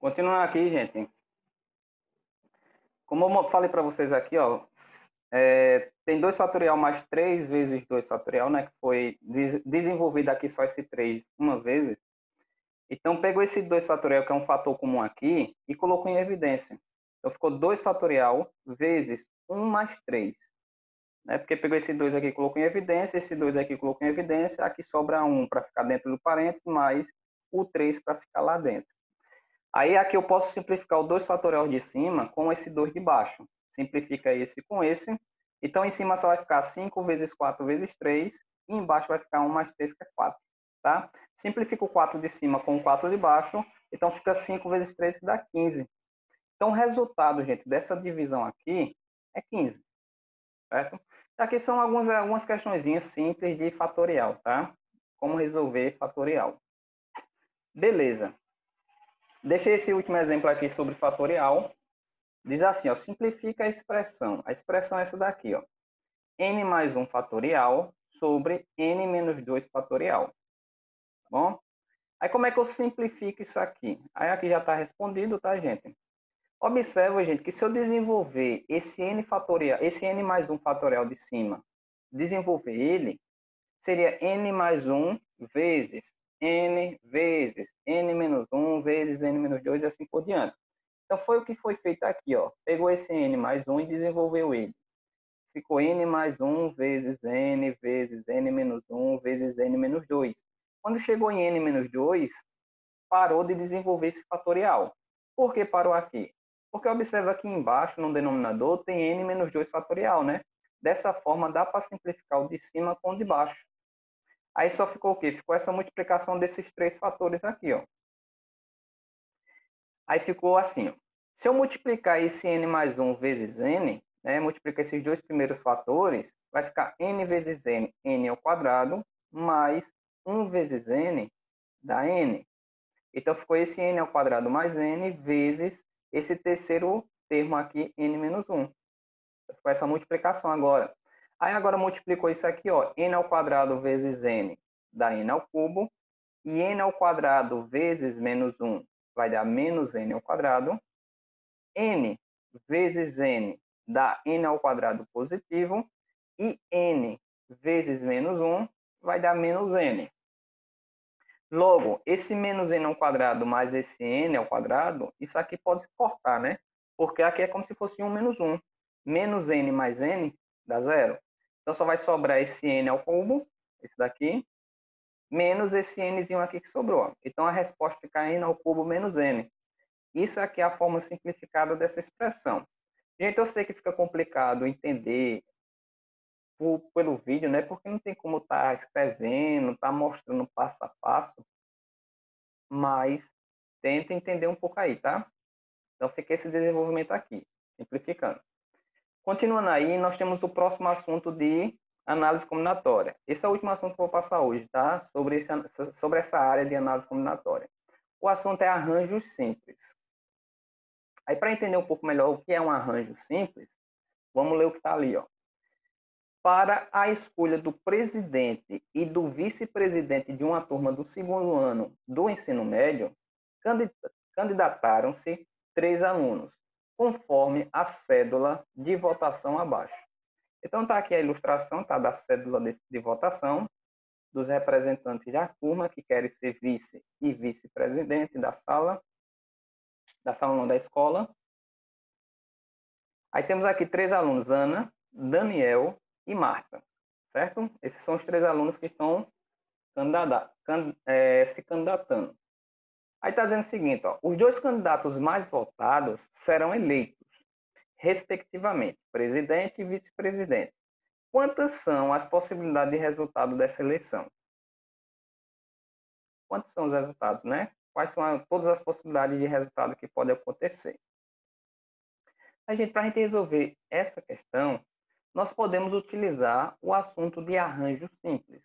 Continuando aqui, gente. Como eu falei para vocês aqui, ó, tem 2 fatorial mais 3 vezes 2 fatorial, né? Que foi desenvolvido aqui só esse 3 uma vez. Então, pegou esse 2 fatorial, que é um fator comum aqui, e colocou em evidência. Então, ficou 2 fatorial vezes 1 mais 3. Né? Porque pegou esse 2 aqui e colocou em evidência, esse 2 aqui colocou em evidência, aqui sobra 1 para ficar dentro do parênteses, mais o 3 para ficar lá dentro. Aí aqui eu posso simplificar o 2 fatorial de cima com esse 2 de baixo. Simplifica esse com esse. Então, em cima só vai ficar 5 vezes 4 vezes 3. E embaixo vai ficar 1 mais 3, que é 4. Tá? Simplifica o 4 de cima com o 4 de baixo. Então, fica 5 vezes 3, que dá 15. Então, o resultado, gente, dessa divisão aqui é 15. Certo? Aqui são algumas questõezinhas simples de fatorial, tá? Como resolver fatorial. Beleza. Deixei esse último exemplo aqui sobre fatorial. Diz assim, ó, simplifica a expressão. A expressão é essa daqui, ó. N mais 1 fatorial sobre N menos 2 fatorial. Tá bom? Aí como é que eu simplifico isso aqui? Aí aqui já está respondido, tá, gente? Observa, gente, que se eu desenvolver esse N fatorial, esse N mais 1 fatorial de cima, desenvolver ele, seria N mais 1 vezes N menos 1 vezes N menos 2 e assim por diante. Então, foi o que foi feito aqui, ó. Pegou esse N mais 1 e desenvolveu ele. Ficou N mais 1 vezes N menos 1 vezes N menos 2. Quando chegou em N menos 2, parou de desenvolver esse fatorial. Por que parou aqui? Porque observa aqui embaixo, no denominador, tem N menos 2 fatorial, né? Dessa forma, dá para simplificar o de cima com o de baixo. Aí só ficou o quê? Ficou essa multiplicação desses 3 fatores aqui, ó. Aí ficou assim, ó. Se eu multiplicar esse n mais 1 vezes n, né, multiplicar esses dois primeiros fatores, vai ficar n vezes n ao quadrado, mais 1 vezes n dá n. Então, ficou esse n ao quadrado mais n vezes esse terceiro termo aqui, n menos 1. Ficou essa multiplicação agora. Aí, agora multiplicou isso aqui, ó, n ao quadrado vezes n dá n ao cubo, e n ao quadrado vezes menos 1 vai dar menos n ao quadrado. N vezes n dá n ao quadrado positivo. E n vezes menos 1 vai dar menos n. Logo, esse menos n ao quadrado mais esse n ao quadrado, isso aqui pode se cortar, né? Porque aqui é como se fosse 1 menos 1. Menos n mais n dá zero. Então, só vai sobrar esse n ao cubo, esse daqui, menos esse nzinho aqui que sobrou. Então, a resposta fica n ao cubo menos n. Isso aqui é a forma simplificada dessa expressão. Gente, eu sei que fica complicado entender pelo vídeo, né? Porque não tem como estar escrevendo, estar mostrando passo a passo, mas tenta entender um pouco aí, tá? Então, fica esse desenvolvimento aqui, simplificando. Continuando aí, nós temos o próximo assunto de análise combinatória. Esse é o último assunto que eu vou passar hoje, tá? Sobre essa área de análise combinatória. O assunto é arranjos simples. Aí, para entender um pouco melhor o que é um arranjo simples, vamos ler o que está ali, ó. Para a escolha do presidente e do vice-presidente de uma turma do segundo ano do ensino médio, candidataram-se 3 alunos, conforme a cédula de votação abaixo. Então, está aqui a ilustração, tá, da cédula de votação dos representantes da turma que querem ser vice e vice-presidente da sala não, da escola. Aí temos aqui 3 alunos, Ana, Daniel e Marta, certo? Esses são os 3 alunos que estão se candidatando. Aí está dizendo o seguinte, ó, os 2 candidatos mais votados serão eleitos, respectivamente, presidente e vice-presidente. Quantas são as possibilidades de resultado dessa eleição? Quantos são os resultados, né? Quais são todas as possibilidades de resultado que podem acontecer? Para a gente resolver essa questão, nós podemos utilizar o assunto de arranjo simples.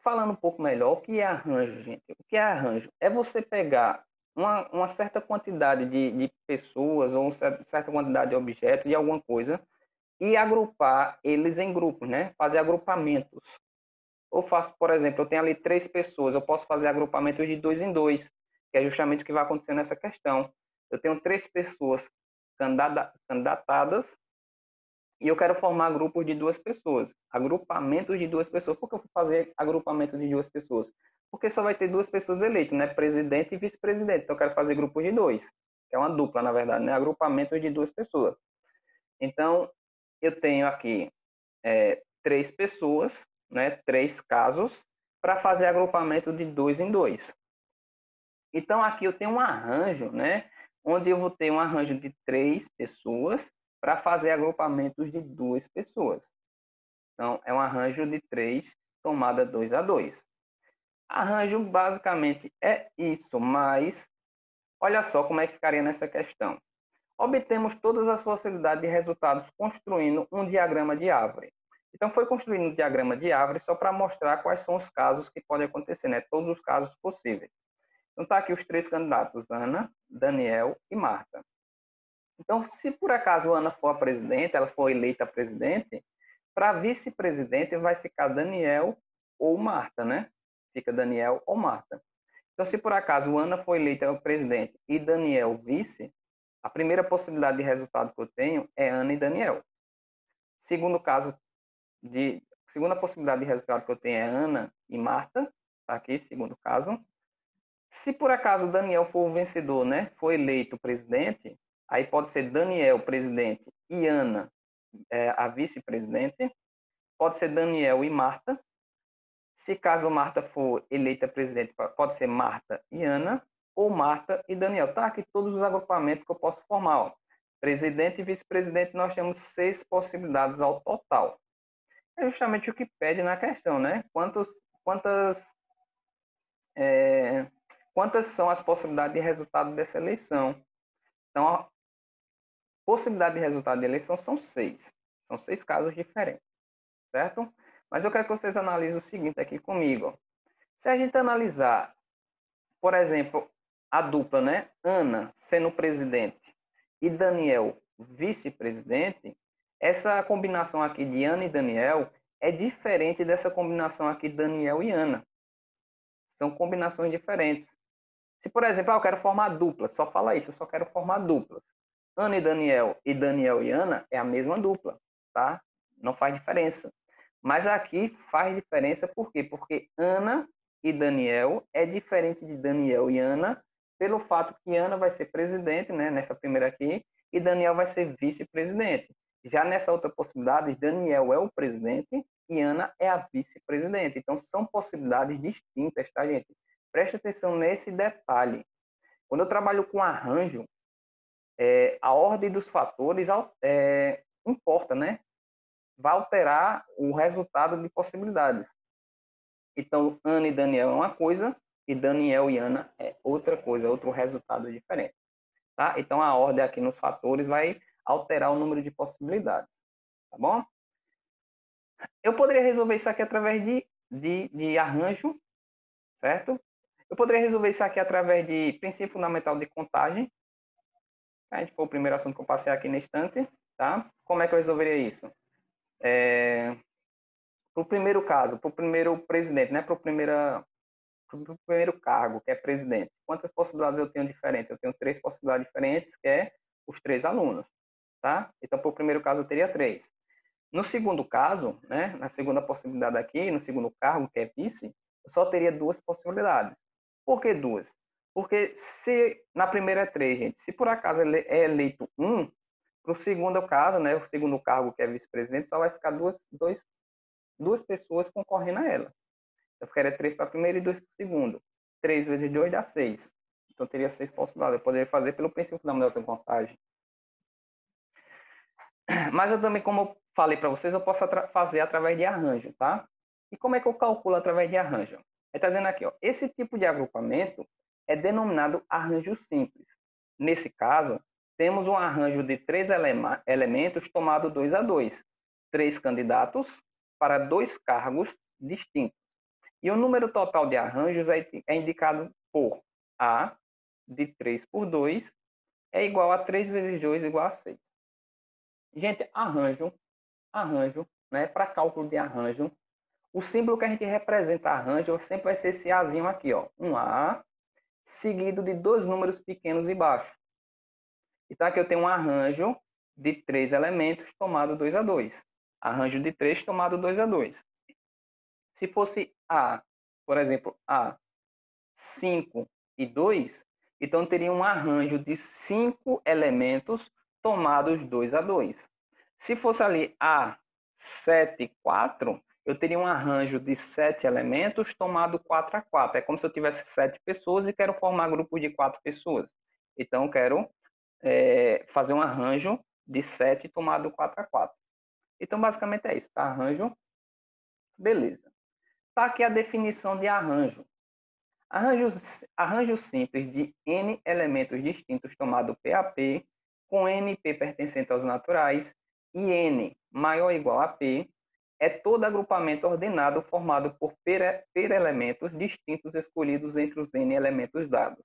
Falando um pouco melhor, o que é arranjo, gente? O que é arranjo? É você pegar uma certa quantidade de pessoas ou uma certa quantidade de objetos, de alguma coisa, e agrupar eles em grupos, né? Fazer agrupamentos. Ou faço, por exemplo, eu tenho ali 3 pessoas, eu posso fazer agrupamentos de 2 em 2. que é justamente o que vai acontecer nessa questão. Eu tenho 3 pessoas candidatadas e eu quero formar grupos de 2 pessoas, agrupamentos de 2 pessoas. Por que eu vou fazer agrupamento de 2 pessoas? Porque só vai ter 2 pessoas eleitas, né? Presidente e vice-presidente. Então eu quero fazer grupos de 2, que é uma dupla, na verdade, né? Agrupamentos de 2 pessoas. Então, eu tenho aqui 3 pessoas, né? 3 casos, para fazer agrupamento de 2 em 2. Então, aqui eu tenho um arranjo, né? Onde eu vou ter um arranjo de 3 pessoas para fazer agrupamentos de 2 pessoas. Então, é um arranjo de 3 tomada 2 a 2. Arranjo basicamente é isso, mas olha só como é que ficaria nessa questão. Obtemos todas as possibilidades de resultados construindo um diagrama de árvore. Então, foi construindo um diagrama de árvore só para mostrar quais são os casos que podem acontecer, né? Todos os casos possíveis. Então, está aqui os 3 candidatos, Ana, Daniel e Marta. Então, se por acaso Ana for a presidente, ela for eleita presidente, para vice-presidente vai ficar Daniel ou Marta, né? Fica Daniel ou Marta. Então, se por acaso Ana for eleita presidente e Daniel vice, a primeira possibilidade de resultado que eu tenho é Ana e Daniel. Segunda possibilidade de resultado que eu tenho é Ana e Marta, tá aqui, segundo caso. Se por acaso Daniel for o vencedor, né, for eleito presidente, aí pode ser Daniel presidente e Ana a vice-presidente. Pode ser Daniel e Marta. Se caso Marta for eleita presidente, pode ser Marta e Ana, ou Marta e Daniel. Tá aqui todos os agrupamentos que eu posso formar. Ó. Presidente e vice-presidente, nós temos 6 possibilidades ao total. É justamente o que pede na questão, né? Quantas são as possibilidades de resultado dessa eleição? Então, a possibilidade de resultado de eleição são 6. São 6 casos diferentes, certo? Mas eu quero que vocês analisem o seguinte aqui comigo. Ó. Se a gente analisar, por exemplo, a dupla, né? Ana sendo presidente e Daniel vice-presidente, essa combinação aqui de Ana e Daniel é diferente dessa combinação aqui de Daniel e Ana. São combinações diferentes. Se, por exemplo, eu quero formar duplas, só fala isso, eu só quero formar duplas. Ana e Daniel e Ana é a mesma dupla, tá? Não faz diferença. Mas aqui faz diferença por quê? Porque Ana e Daniel é diferente de Daniel e Ana pelo fato que Ana vai ser presidente, né, nessa primeira aqui, e Daniel vai ser vice-presidente. Já nessa outra possibilidade, Daniel é o presidente e Ana é a vice-presidente. Então, são possibilidades distintas, tá, gente? Preste atenção nesse detalhe. Quando eu trabalho com arranjo, a ordem dos fatores importa, né? Vai alterar o resultado de possibilidades. Então, Ana e Daniel é uma coisa e Daniel e Ana é outra coisa, outro resultado diferente. Tá? Então, a ordem aqui nos fatores vai alterar o número de possibilidades. Tá bom? Eu poderia resolver isso aqui através de arranjo, certo? Eu poderia resolver isso aqui através de princípio fundamental de contagem. A gente foi o primeiro assunto que eu passei aqui na estante. Tá? Como é que eu resolveria isso? Para o primeiro caso, para o primeiro presidente, né? Para o primeiro cargo, que é presidente. Quantas possibilidades eu tenho diferentes? Eu tenho 3 possibilidades diferentes, que é os 3 alunos. Tá? Então, para o primeiro caso, eu teria 3. No segundo caso, né, na segunda possibilidade aqui, no segundo cargo, que é vice, eu só teria 2 possibilidades. Por que 2? Porque se na primeira é 3, gente, se por acaso é eleito 1, para o segundo caso, né, o segundo cargo, que é vice-presidente, só vai ficar duas pessoas concorrendo a ela. Eu ficaria 3 para a primeira e 2 para o segundo. 3 vezes 2 dá 6. Então, teria 6 possibilidades. Eu poderia fazer pelo princípio fundamental de contagem. Mas eu também, como eu falei para vocês, eu posso fazer através de arranjo, tá? E como é que eu calculo através de arranjo? Está dizendo aqui, ó, esse tipo de agrupamento é denominado arranjo simples. Nesse caso, temos um arranjo de 3 elementos tomado 2 a 2. 3 candidatos para 2 cargos distintos. E o número total de arranjos é indicado por A de 3 por 2 é igual a 3 vezes 2 igual a 6. Gente, arranjo, né? Para cálculo de arranjo, o símbolo que a gente representa arranjo sempre vai ser esse Azinho aqui, ó. Um A, seguido de dois números pequenos e baixos. Então, aqui eu tenho um arranjo de 3 elementos tomado 2 a 2. Arranjo de 3 tomado 2 a 2. Se fosse A, por exemplo, A, 5 e 2, então teria um arranjo de 5 elementos tomados 2 a 2. Se fosse ali A, 7 e 4, eu teria um arranjo de 7 elementos tomado 4 a 4. É como se eu tivesse 7 pessoas e quero formar grupo de 4 pessoas. Então, eu quero fazer um arranjo de 7 tomado 4 a 4. Então, basicamente é isso, tá? Arranjo, beleza. Tá aqui a definição de arranjo. Arranjo simples de N elementos distintos tomado PAP, com NP pertencente aos naturais, e N maior ou igual a P, é todo agrupamento ordenado formado por per-elementos distintos escolhidos entre os N elementos dados.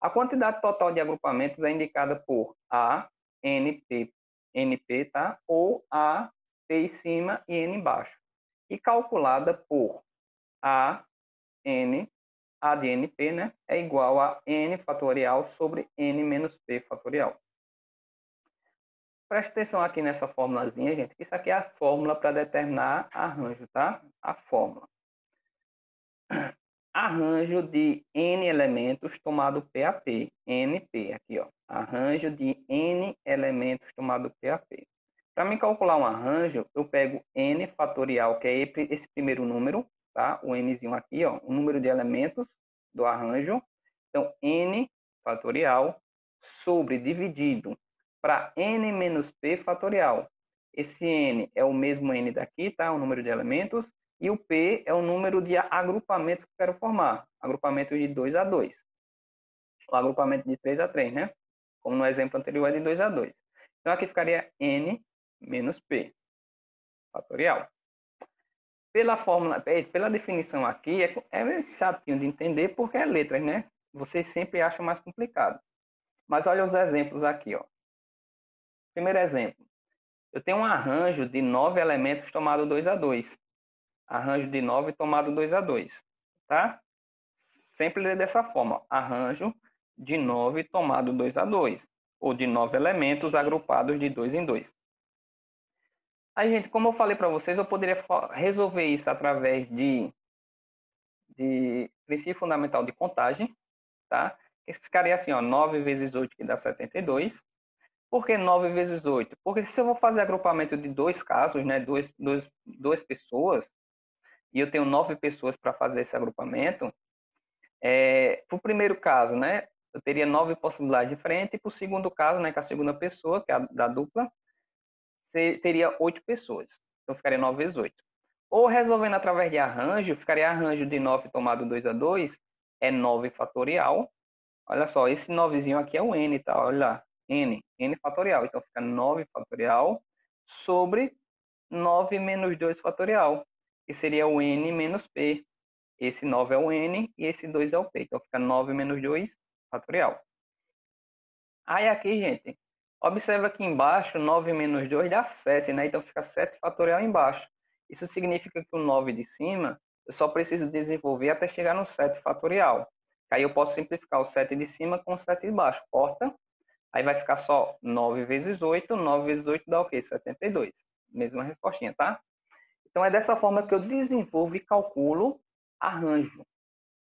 A quantidade total de agrupamentos é indicada por A, NP, tá? Ou A, P em cima e N embaixo. E calculada por A, N, A de NP, né? É igual a N fatorial sobre N menos P fatorial. Preste atenção aqui nessa formulazinha, gente. Isso aqui é a fórmula para determinar arranjo, tá? A fórmula. Arranjo de N elementos tomado PAP. NP, aqui, ó. Arranjo de N elementos tomado PAP. Para mim calcular um arranjo, eu pego N fatorial, que é esse primeiro número, tá? O Nzinho aqui, ó. O número de elementos do arranjo. Então, N fatorial sobre dividido para N menos P fatorial. Esse N é o mesmo N daqui, tá? O número de elementos. E o P é o número de agrupamentos que eu quero formar. Agrupamento de 2 a 2. O agrupamento de 3 a 3, né? Como no exemplo anterior é de 2 a 2. Então, aqui ficaria N menos P fatorial. Pela fórmula, pela definição aqui, é chatinho de entender porque é letras, né? Vocês sempre acham mais complicado. Mas olha os exemplos aqui, ó. Primeiro exemplo. Eu tenho um arranjo de 9 elementos tomado 2 a 2. Arranjo de 9 tomado 2 a 2, tá? Sempre lê dessa forma. Arranjo de 9 tomado 2 a 2. Ou de 9 elementos agrupados de 2 em 2. Aí, gente, como eu falei para vocês, eu poderia resolver isso através de princípio fundamental de contagem, tá? Que ficaria assim, ó, 9 vezes 8, que dá 72. Por que 9 vezes 8? Porque se eu vou fazer agrupamento de dois casos, né, duas pessoas, e eu tenho 9 pessoas para fazer esse agrupamento, para o primeiro caso, né, eu teria 9 possibilidades diferentes, e para o segundo caso, né, que é a segunda pessoa, que é a da dupla, teria 8 pessoas. Então, ficaria 9 vezes 8. Ou resolvendo através de arranjo, ficaria arranjo de 9 tomado 2 a 2, é 9 fatorial. Olha só, esse 9zinho aqui é o N, tá? Olha lá, N fatorial. Então, fica 9 fatorial sobre 9 menos 2 fatorial, que seria o N menos P. Esse 9 é o N e esse 2 é o P. Então, fica 9 menos 2 fatorial. Aí aqui, gente, observa que embaixo, 9 menos 2 dá 7, né? Então, fica 7 fatorial embaixo. Isso significa que o 9 de cima, eu só preciso desenvolver até chegar no 7 fatorial. Aí eu posso simplificar o 7 de cima com o 7 de baixo. Corta. Aí vai ficar só 9 vezes 8. 9 vezes 8 dá o quê? 72. Mesma respostinha, tá? Então, é dessa forma que eu desenvolvo e calculo arranjo.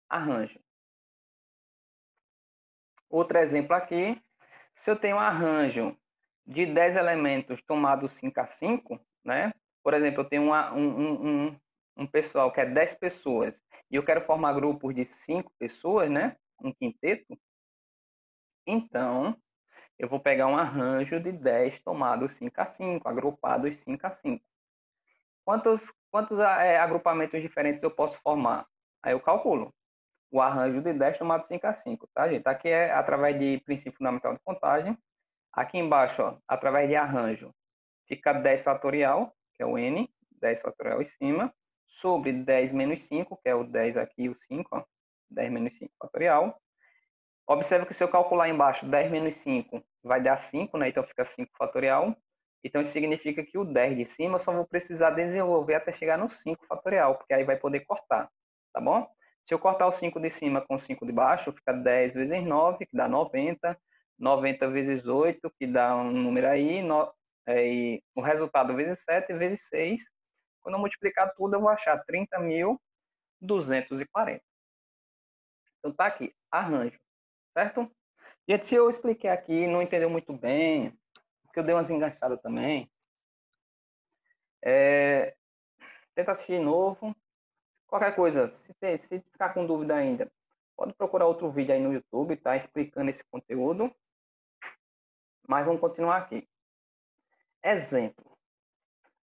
Arranjo. Outro exemplo aqui. Se eu tenho um arranjo de 10 elementos tomado 5 a 5, né? Por exemplo, eu tenho um pessoal que é 10 pessoas e eu quero formar grupos de 5 pessoas, né? Um quinteto. Então, eu vou pegar um arranjo de 10 tomados 5 a 5, agrupados 5 a 5. Quantos agrupamentos diferentes eu posso formar? Aí eu calculo. O arranjo de 10 tomado 5 a 5, tá, gente? Aqui é através de princípio fundamental de contagem. Aqui embaixo, ó, através de arranjo, fica 10 fatorial, que é o N, 10 fatorial em cima, sobre 10 menos 5, que é o 10 aqui e o 5, ó, 10 menos 5 fatorial. Observa que se eu calcular embaixo 10 menos 5, vai dar 5, né? Então fica 5 fatorial. Então isso significa que o 10 de cima eu só vou precisar desenvolver até chegar no 5 fatorial, porque aí vai poder cortar, tá bom? Se eu cortar o 5 de cima com o 5 de baixo, fica 10 vezes 9, que dá 90. 90 vezes 8, que dá um número aí. E o resultado vezes 7 vezes 6. Quando eu multiplicar tudo, eu vou achar 30.240. Então tá aqui, arranjo, certo? Gente, se eu expliquei aqui e não entendeu muito bem, porque eu dei umas enganchadas também, tenta assistir de novo. Qualquer coisa, se ficar com dúvida ainda, pode procurar outro vídeo aí no YouTube, tá? Explicando esse conteúdo. Mas vamos continuar aqui. Exemplo.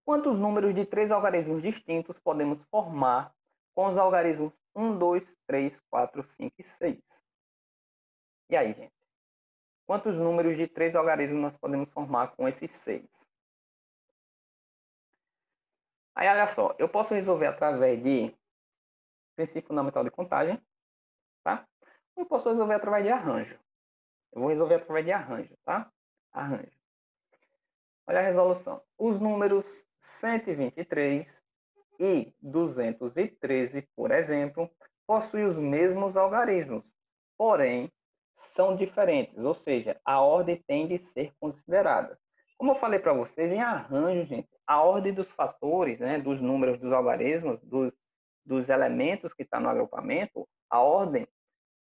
Quantos números de 3 algarismos distintos podemos formar com os algarismos 1, 2, 3, 4, 5 e 6? E aí, gente? Quantos números de 3 algarismos nós podemos formar com esses 6? Aí, olha só. Eu posso resolver através de princípio fundamental de contagem, tá? Ou eu posso resolver através de arranjo. Eu vou resolver através de arranjo, tá? Arranjo. Olha a resolução. Os números 123 e 213, por exemplo, possuem os mesmos algarismos, porém são diferentes, ou seja, a ordem tem de ser considerada. Como eu falei para vocês, em arranjo, gente, a ordem dos fatores, né, dos números dos algarismos, dos elementos que estão no agrupamento, a ordem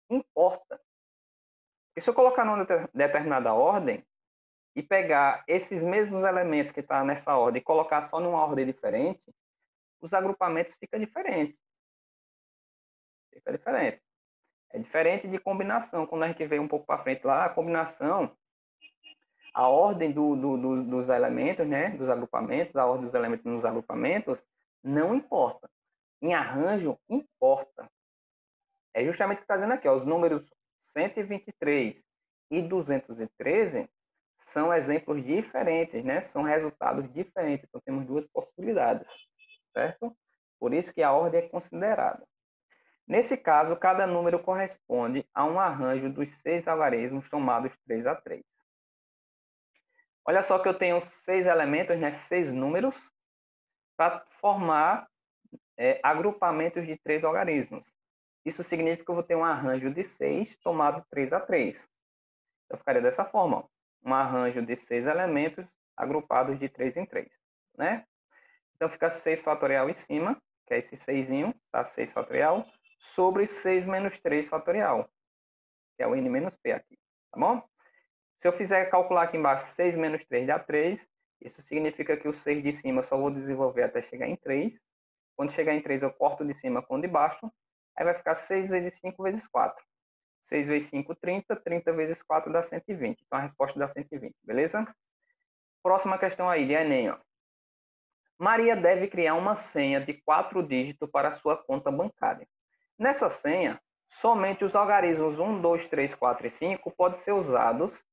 importa. E se eu colocar numa determinada ordem, e pegar esses mesmos elementos que estão nessa ordem e colocar só numa ordem diferente, os agrupamentos ficam diferentes. Fica diferente. É diferente de combinação. Quando a gente vê um pouco para frente lá, a combinação, a ordem dos elementos, né, dos agrupamentos, a ordem dos elementos nos agrupamentos, não importa. Em arranjo, importa. É justamente o que está dizendo aqui, ó, os números 123 e 213 são exemplos diferentes, né? São resultados diferentes. Então, temos duas possibilidades, certo? Por isso que a ordem é considerada. Nesse caso, cada número corresponde a um arranjo dos 6 algarismos somados 3 a 3. Olha só que eu tenho 6 elementos, né? 6 números, para formar agrupamentos de 3 algarismos. Isso significa que eu vou ter um arranjo de 6 somado 3 a 3. Então, ficaria dessa forma, ó. Um arranjo de 6 elementos agrupados de 3 em 3, né? Então, fica 6 fatorial em cima, que é esse 6, tá? 6 fatorial, sobre 6 menos 3 fatorial, que é o n menos p aqui, tá bom? Se eu fizer calcular aqui embaixo 6 menos 3 dá 3, isso significa que o 6 de cima eu só vou desenvolver até chegar em 3. Quando chegar em 3, eu corto de cima com o de baixo, aí vai ficar 6 vezes 5 vezes 4. 6 vezes 5, 30. 30 vezes 4 dá 120. Então, a resposta dá 120, beleza? Próxima questão aí, de Enem, ó. Maria deve criar uma senha de 4 dígitos para sua conta bancária. Nessa senha, somente os algarismos 1, 2, 3, 4 e 5 podem ser usados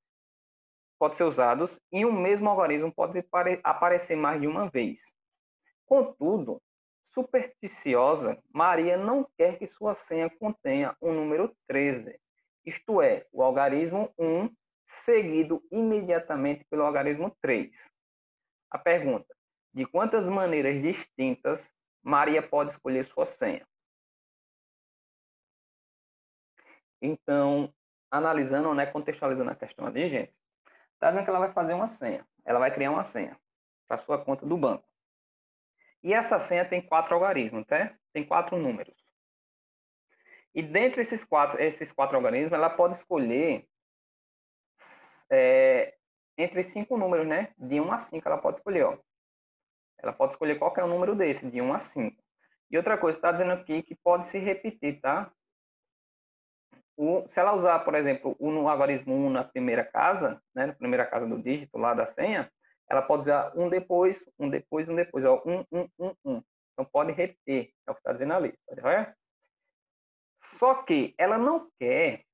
e o mesmo algarismo pode aparecer mais de uma vez. Contudo, supersticiosa, Maria não quer que sua senha contenha o número 13, isto é, o algarismo 1 seguido imediatamente pelo algarismo 3. A pergunta: de quantas maneiras distintas Maria pode escolher sua senha? Então, analisando, né, contextualizando a questão ali, gente, tá vendo que ela vai fazer uma senha. Ela vai criar uma senha para sua conta do banco. E essa senha tem 4 algarismos, tá? Tem 4 números. E dentre esses quatro algarismos, ela pode escolher entre 5 números, né? De 1 a 5 ela pode escolher, ó. Ela pode escolher qualquer número desse, de 1 a 5. E outra coisa, está dizendo aqui que pode se repetir, tá? Se ela usar, por exemplo, o algarismo 1 na primeira casa, né? Na primeira casa do dígito lá da senha, ela pode usar um depois, um depois, um depois, ó. 1, 1, 1, 1. Então pode repetir, é o que está dizendo ali, pode ver? Só que ela não quer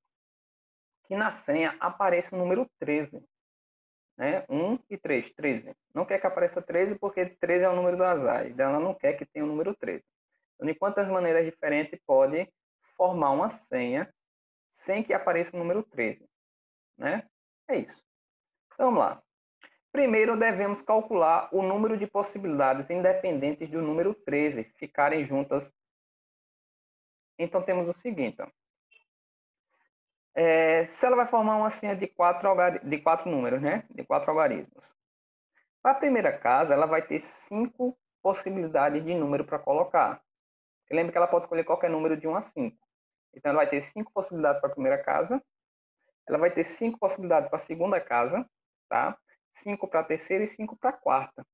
que na senha apareça o número 13. Né? 1 e 3, 13. Não quer que apareça 13 porque 13 é o número do azar. Então ela não quer que tenha o número 13. Então, de quantas maneiras diferentes pode formar uma senha sem que apareça o número 13? Né? É isso. Então, vamos lá. Primeiro, devemos calcular o número de possibilidades independentes do número 13 ficarem juntas Então, temos o seguinte, ó. Se ela vai formar uma senha de quatro números, né? De 4 algarismos. Para a primeira casa, ela vai ter 5 possibilidades de número para colocar. Lembre que ela pode escolher qualquer número de 1 a 5. Então, ela vai ter 5 possibilidades para a primeira casa. Ela vai ter 5 possibilidades para a segunda casa, tá? 5 para a terceira e 5 para a quarta,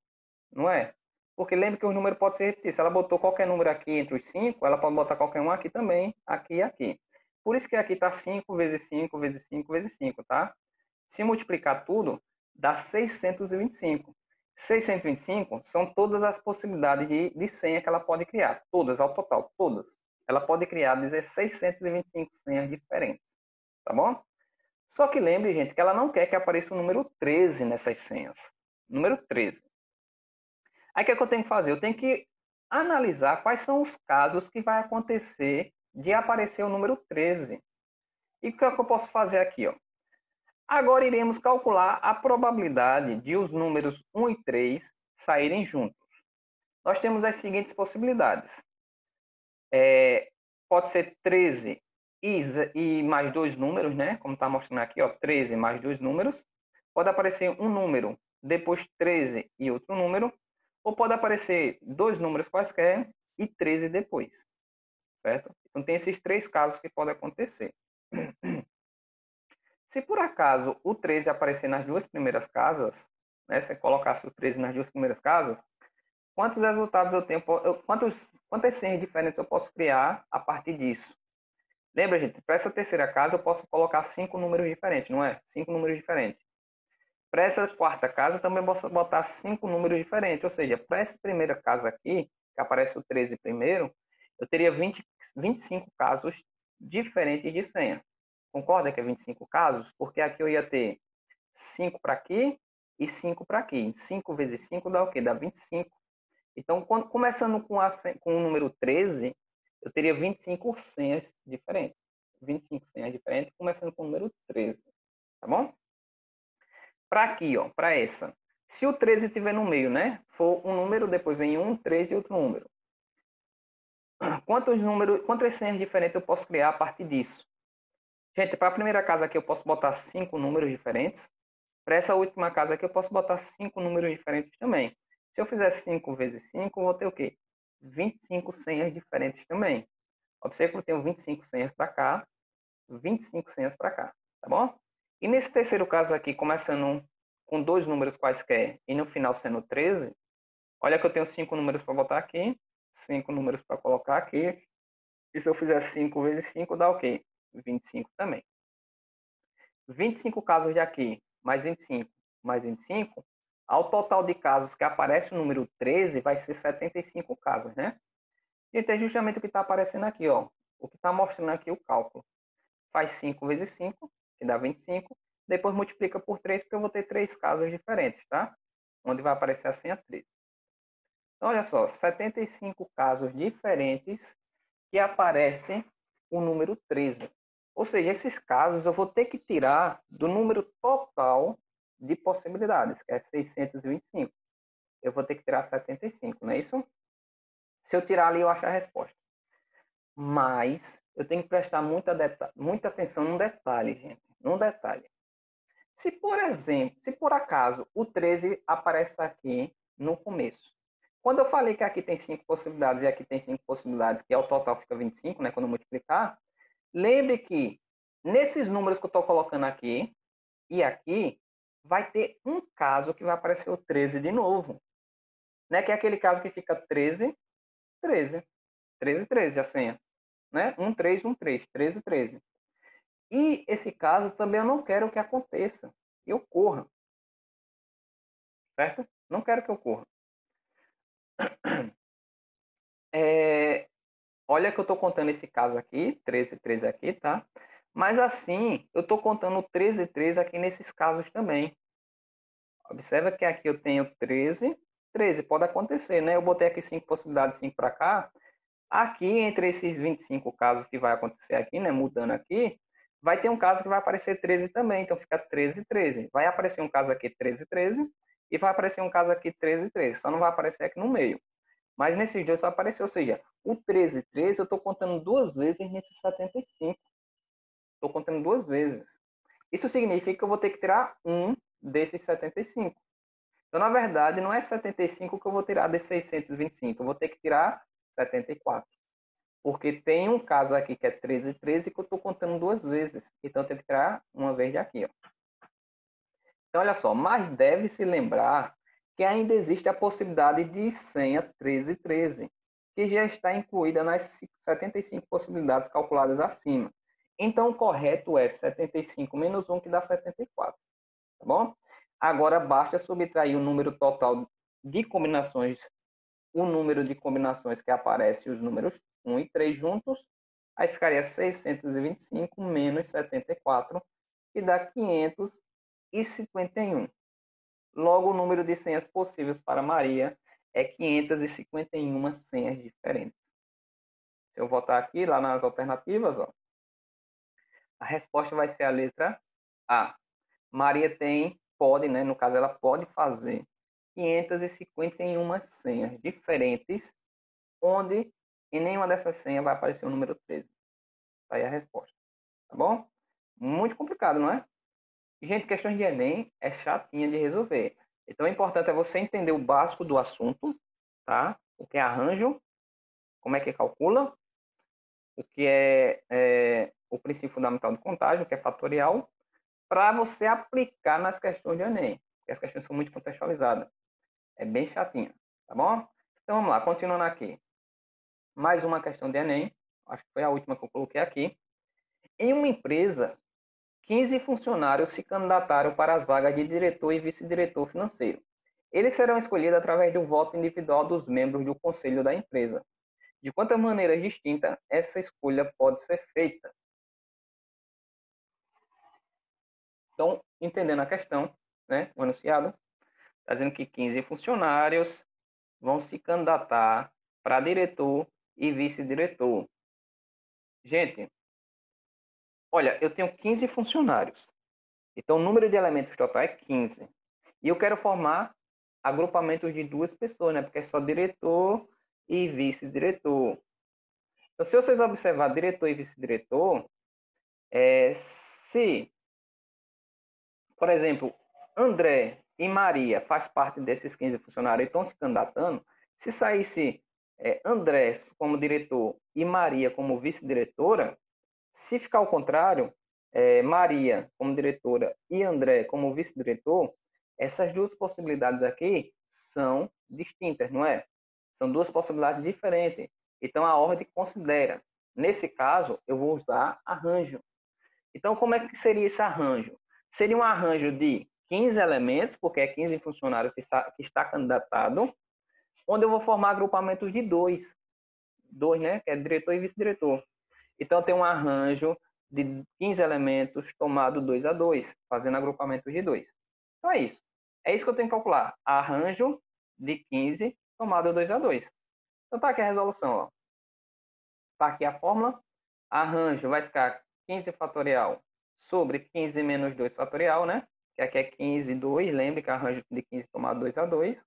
não é? Porque lembre que o número pode se repetir. Se ela botou qualquer número aqui entre os 5, ela pode botar qualquer um aqui também, aqui e aqui. Por isso que aqui está 5 vezes 5 vezes 5 vezes 5, tá? Se multiplicar tudo, dá 625. 625 são todas as possibilidades de senha que ela pode criar. Todas, ao total, todas. Ela pode criar 625 senhas diferentes, tá bom? Só que lembre, gente, que ela não quer que apareça o número 13 nessas senhas. Número 13. Aí o que é que eu tenho que fazer? Eu tenho que analisar quais são os casos que vai acontecer de aparecer o número 13. E o que é que eu posso fazer aqui, ó? Agora iremos calcular a probabilidade de os números 1 e 3 saírem juntos. Nós temos as seguintes possibilidades. Pode ser 13 e mais dois números, né? Como está mostrando aqui, ó, 13 mais dois números. Pode aparecer um número, depois 13 e outro número. Ou pode aparecer dois números quaisquer e 13 depois. Certo? Então tem esses três casos que podem acontecer. Se por acaso o 13 aparecer nas duas primeiras casas, né, se você colocasse o 13 nas duas primeiras casas, quantos resultados eu tenho, quantas senhas diferentes eu posso criar a partir disso? Lembra, gente, para essa terceira casa eu posso colocar 5 números diferentes, não é? 5 números diferentes. Para essa quarta casa eu também posso botar 5 números diferentes, ou seja, para essa primeira casa aqui, que aparece o 13 primeiro, eu teria 25 casos diferentes de senha. Concorda que é 25 casos? Porque aqui eu ia ter 5 para aqui e 5 para aqui. 5 vezes 5 dá o quê? Dá 25. Então, começando com o número 13, eu teria 25 senhas diferentes. 25 senhas diferentes, começando com o número 13. Tá bom? Para aqui, ó, para essa. Se o 13 estiver no meio, né? For um número, depois vem um, 13 e outro número. Quantas senhas diferentes eu posso criar a partir disso? Gente, para a primeira casa aqui eu posso botar 5 números diferentes. Para essa última casa aqui eu posso botar 5 números diferentes também. Se eu fizer 5 vezes 5, eu vou ter o quê? 25 senhas diferentes também. Observe que eu tenho 25 senhas para cá, 25 senhas para cá, tá bom? E nesse terceiro caso aqui, começando com dois números quaisquer e no final sendo 13, olha que eu tenho 5 números para botar aqui, 5 números para colocar aqui. E se eu fizer 5 vezes 5, dá o quê? 25 também. 25 casos de aqui, mais 25, mais 25, ao total de casos que aparece o número 13, vai ser 75 casos, né? E é justamente o que está aparecendo aqui, ó. O que está mostrando aqui o cálculo. Faz 5 vezes 5, que dá 25. Depois multiplica por 3, porque eu vou ter 3 casos diferentes, tá? Onde vai aparecer a senha 13. Então, olha só, 75 casos diferentes que aparecem o número 13. Ou seja, esses casos eu vou ter que tirar do número total de possibilidades, que é 625. Eu vou ter que tirar 75, não é isso? Se eu tirar ali, eu acho a resposta. Mas eu tenho que prestar muita atenção num detalhe, gente. Num detalhe. Se, por exemplo, se por acaso o 13 aparece aqui no começo. Quando eu falei que aqui tem 5 possibilidades e aqui tem 5 possibilidades, que ao total fica 25, né, quando eu multiplicar, lembre que nesses números que eu estou colocando aqui e aqui, vai ter um caso que vai aparecer o 13 de novo. Né? Que é aquele caso que fica 13, 13. 13, 13 a senha. Né? 1, 3, 1, 3. 13, 13. E esse caso também eu não quero que aconteça, que ocorra. Certo? Não quero que ocorra. Olha que eu estou contando esse caso aqui, 13, 13 aqui, tá? Mas assim, eu estou contando 13, 13 aqui nesses casos também. Observa que aqui eu tenho 13, 13. Pode acontecer, né? Eu botei aqui 5 possibilidades, 5 para cá. Aqui, entre esses 25 casos que vai acontecer aqui, né? Mudando aqui, vai ter um caso que vai aparecer 13 também. Então, fica 13, 13. Vai aparecer um caso aqui 13, 13. E vai aparecer um caso aqui 13, 13. Só não vai aparecer aqui no meio. Mas nesses dois vai aparecer, ou seja, o 13 e 13 eu estou contando duas vezes nesses 75. Estou contando duas vezes. Isso significa que eu vou ter que tirar um desses 75. Então, na verdade, não é 75 que eu vou tirar desses 625. Eu vou ter que tirar 74. Porque tem um caso aqui que é 13 e 13 que eu estou contando duas vezes. Então, eu tenho que tirar uma vez daqui. Ó. Então, olha só. Mas deve-se lembrar que ainda existe a possibilidade de senha 13 e 13, que já está incluída nas 75 possibilidades calculadas acima. Então, o correto é 75 menos 1, que dá 74. Tá bom? Agora, basta subtrair o número total de combinações, o número de combinações que aparece os números 1 e 3 juntos, aí ficaria 625 menos 74, que dá 551. Logo, o número de senhas possíveis para Maria é 551 senhas diferentes. Se eu voltar aqui, lá nas alternativas, ó, a resposta vai ser a letra A. Maria pode, né, no caso, ela pode fazer 551 senhas diferentes, onde em nenhuma dessas senhas vai aparecer o número 13. Tá aí a resposta. Tá bom? Muito complicado, não é? Gente, questões de Enem é chatinha de resolver. Então, o importante é você entender o básico do assunto, tá? O que é arranjo, como é que calcula, o que é o princípio fundamental de contagem, o que é fatorial, para você aplicar nas questões de Enem. Porque as questões são muito contextualizadas. É bem chatinho, tá bom? Então, vamos lá, continuando aqui. Mais uma questão de Enem. Acho que foi a última que eu coloquei aqui. Em uma empresa, 15 funcionários se candidataram para as vagas de diretor e vice-diretor financeiro. Eles serão escolhidos através do voto individual dos membros do conselho da empresa. De quantas maneiras distintas essa escolha pode ser feita? Então, entendendo a questão, né, o enunciado, está dizendo que 15 funcionários vão se candidatar para diretor e vice-diretor. Gente, olha, eu tenho 15 funcionários. Então, o número de elementos total é 15. E eu quero formar agrupamentos de duas pessoas, né? Porque é só diretor e vice-diretor. Então, se vocês observar diretor e vice-diretor, se, por exemplo, André e Maria faz parte desses 15 funcionários e estão se candidatando, se saísse André como diretor e Maria como vice-diretora, se ficar ao contrário, Maria como diretora e André como vice-diretor, essas duas possibilidades aqui são distintas, não é? São duas possibilidades diferentes. Então, a ordem considera. Nesse caso, eu vou usar arranjo. Então, como é que seria esse arranjo? Seria um arranjo de 15 elementos, porque é 15 funcionários que está candidatado, onde eu vou formar agrupamentos de dois, né? Que é diretor e vice-diretor. Então, tem um arranjo de 15 elementos tomado 2 a 2, fazendo agrupamentos de 2. Então, é isso. É isso que eu tenho que calcular. Arranjo de 15 tomado 2 a 2. Então, tá aqui a resolução. Tá aqui a fórmula. Arranjo vai ficar 15 fatorial sobre 15 menos 2 fatorial, né? Que aqui é 15, 2. Lembre que arranjo de 15 tomado 2 a 2.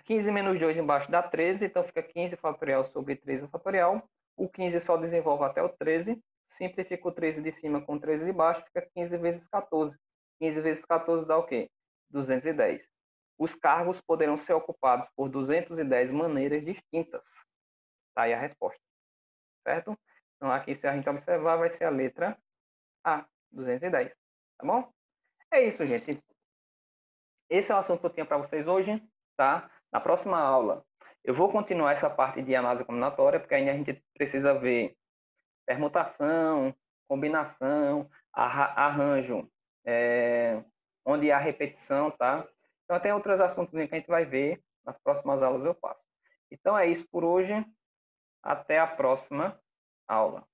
15 menos 2 embaixo dá 13, então fica 15 fatorial sobre 13 fatorial. O 15 só desenvolve até o 13. Simplifica o 13 de cima com o 13 de baixo, fica 15 vezes 14. 15 vezes 14 dá o quê? 210. Os cargos poderão ser ocupados por 210 maneiras distintas. Tá aí a resposta. Certo? Então, aqui, se a gente observar, vai ser a letra A, 210. Tá bom? É isso, gente. Esse é o assunto que eu tinha para vocês hoje, tá? Na próxima aula, eu vou continuar essa parte de análise combinatória, porque ainda a gente precisa ver permutação, combinação, arranjo, onde há repetição, tá? Então, tem outros assuntos que a gente vai ver nas próximas aulas eu faço. Então, é isso por hoje. Até a próxima aula.